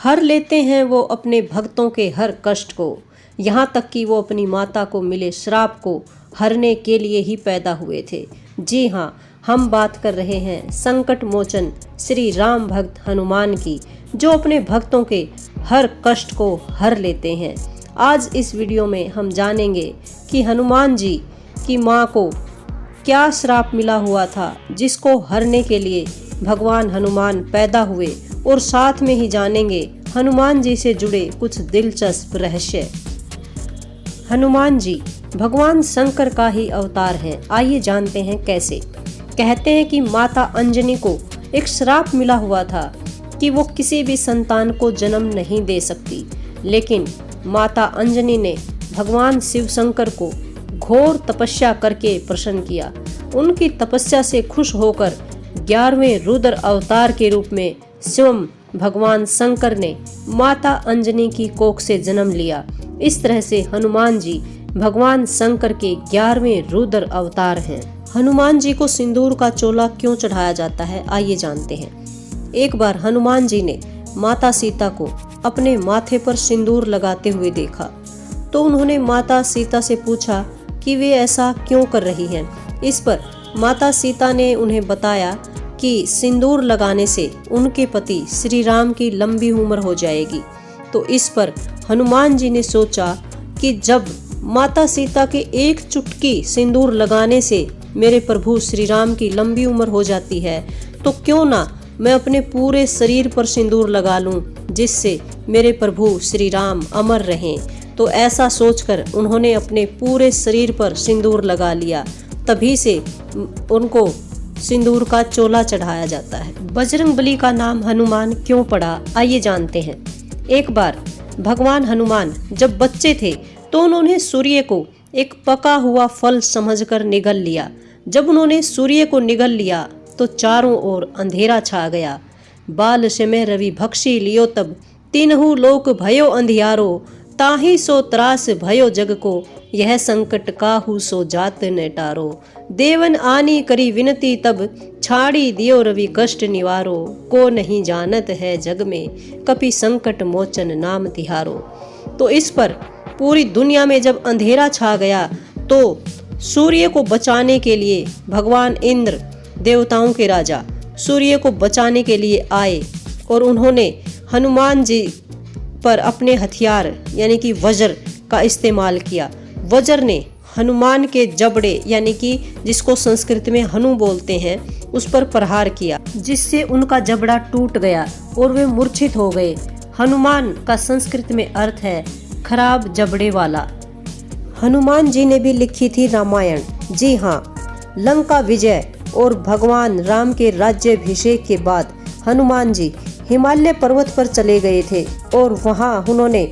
हर लेते हैं वो अपने भक्तों के हर कष्ट को, यहाँ तक कि वो अपनी माता को मिले श्राप को हरने के लिए ही पैदा हुए थे। जी हाँ, हम बात कर रहे हैं संकट मोचन श्री राम भक्त हनुमान की, जो अपने भक्तों के हर कष्ट को हर लेते हैं। आज इस वीडियो में हम जानेंगे कि हनुमान जी की माँ को क्या श्राप मिला हुआ था, जिसको हरने के लिए भगवान हनुमान पैदा हुए, और साथ में ही जानेंगे हनुमान जी से जुड़े कुछ दिलचस्प रहस्य। हनुमान जी भगवान शंकर का ही अवतार हैं। आइए जानते हैं कैसे। कहते हैं कि माता अंजनी को एक श्राप मिला हुआ था कि वो किसी भी संतान को जन्म नहीं दे सकती, लेकिन माता अंजनी ने भगवान शिव शंकर को घोर तपस्या करके प्रसन्न किया। उनकी तपस्या से खुश होकर 11वें रुद्र अवतार के रूप में स्वयं भगवान शंकर ने माता अंजनी की कोख से जन्म लिया। इस तरह से हनुमान जी भगवान शंकर के 11वें रुद्र अवतार हैं। हनुमान जी को सिंदूर का चोला क्यों चढ़ाया जाता है, आइए जानते हैं। एक बार हनुमान जी ने माता सीता को अपने माथे पर सिंदूर लगाते हुए देखा, तो उन्होंने माता सीता से पूछा कि वे ऐसा क्यों कर रही हैं। इस पर माता सीता ने उन्हें बताया कि सिंदूर लगाने से उनके पति श्री राम की लंबी उम्र हो जाएगी। तो इस पर हनुमान जी ने सोचा कि जब माता सीता के एक चुटकी सिंदूर लगाने से मेरे प्रभु श्री राम की लंबी उम्र हो जाती है, तो क्यों ना मैं अपने पूरे शरीर पर सिंदूर लगा लूं, जिससे मेरे प्रभु श्री राम अमर रहें। तो ऐसा सोचकर उन्होंने अपने पूरे शरीर पर सिंदूर लगा लिया। तभी से उनको सिंदूर का चोला चढ़ाया जाता है। बजरंगबली का नाम हनुमान क्यों पड़ा, आइए जानते हैं। एक बार भगवान हनुमान जब बच्चे थे तो उन्होंने सूर्य को एक पका हुआ फल समझकर निगल लिया। जब उन्होंने सूर्य को निगल लिया तो चारों ओर अंधेरा छा गया। बाल समय रवि भक्षी लियो तब, तीनहु लोक भयो अंधियारो, ताहि सो त्रास भयो जग को, यह संकट काहू सो जात न टारो। देवन आनी करी विनती तब, छाड़ी दियो रवि कष्ट निवारो, को नहीं जानत है जग में, कपि संकट मोचन नाम तिहारो। तो इस पर पूरी दुनिया में जब अंधेरा छा गया तो सूर्य को बचाने के लिए भगवान इंद्र, देवताओं के राजा, सूर्य को बचाने के लिए आए और उन्होंने हनुमान जी पर अपने हथियार यानी कि वज्र का इस्तेमाल किया। वज्र ने हनुमान के जबड़े यानी कि जिसको संस्कृत में हनु बोलते हैं, उस पर प्रहार किया, जिससे उनका जबड़ा टूट गया और वे मूर्छित हो गए। हनुमान का संस्कृत में अर्थ है खराब जबड़े वाला। हनुमान जी ने भी लिखी थी रामायण। जी हाँ, लंका विजय और भगवान राम के राज्याभिषेक के बाद हनुमान जी हिमालय पर्वत पर चले गए थे और वहाँ उन्होंने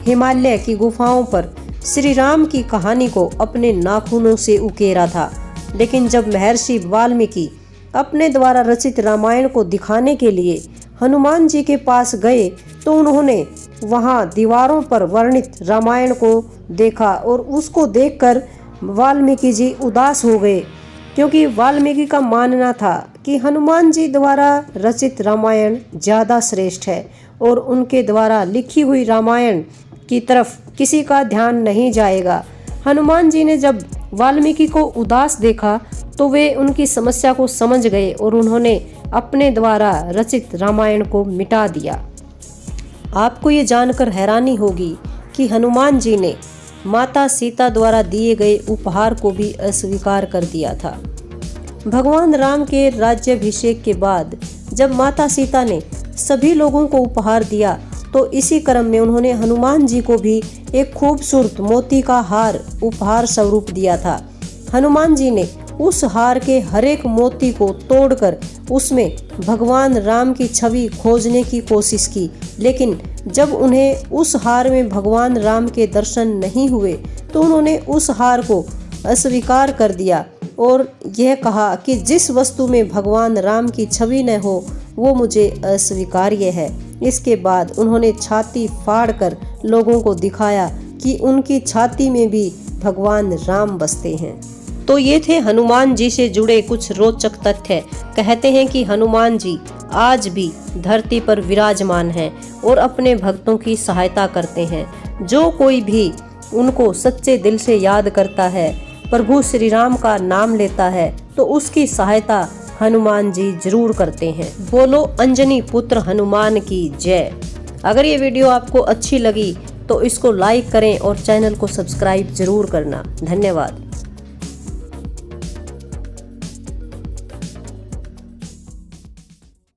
हिमालय की गुफाओं पर श्री राम की कहानी को अपने नाखूनों से उकेरा था। लेकिन जब महर्षि वाल्मीकि अपने द्वारा रचित रामायण को दिखाने के लिए हनुमान जी के पास गए तो उन्होंने वहां दीवारों पर वर्णित रामायण को देखा और उसको देखकर वाल्मीकि जी उदास हो गए, क्योंकि वाल्मीकि का मानना था कि हनुमान जी द्वारा रचित रामायण ज़्यादा श्रेष्ठ है और उनके द्वारा लिखी हुई रामायण की तरफ किसी का ध्यान नहीं जाएगा। हनुमान जी ने जब वाल्मीकि को उदास देखा तो वे उनकी समस्या को समझ गए और उन्होंने अपने द्वारा रचित रामायण को मिटा दिया। आपको ये जानकर हैरानी होगी कि हनुमान जी ने माता सीता द्वारा दिए गए उपहार को भी अस्वीकार कर दिया था। भगवान राम के राज्याभिषेक के बाद जब माता सीता ने सभी लोगों को उपहार दिया तो इसी क्रम में उन्होंने हनुमान जी को भी एक खूबसूरत मोती का हार उपहार स्वरूप दिया था। हनुमान जी ने उस हार के हर एक मोती को तोड़कर उसमें भगवान राम की छवि खोजने की कोशिश की, लेकिन जब उन्हें उस हार में भगवान राम के दर्शन नहीं हुए तो उन्होंने उस हार को अस्वीकार कर दिया और यह कहा कि जिस वस्तु में भगवान राम की छवि न हो वो मुझे अस्वीकार्य है। इसके बाद उन्होंने छाती फाड़कर लोगों को दिखाया कि उनकी छाती में भी भगवान राम बसते हैं। तो ये थे हनुमान जी से जुड़े कुछ रोचक तथ्य। कहते हैं कि हनुमान जी आज भी धरती पर विराजमान हैं और अपने भक्तों की सहायता करते हैं। जो कोई भी उनको सच्चे दिल से याद करता है, प्रभु श्री राम का नाम लेता है, तो उसकी सहायता हनुमान जी जरूर करते हैं। बोलो अंजनी पुत्र हनुमान की जय। अगर ये वीडियो आपको अच्छी लगी तो इसको लाइक करें और चैनल को सब्सक्राइब जरूर करना। धन्यवाद।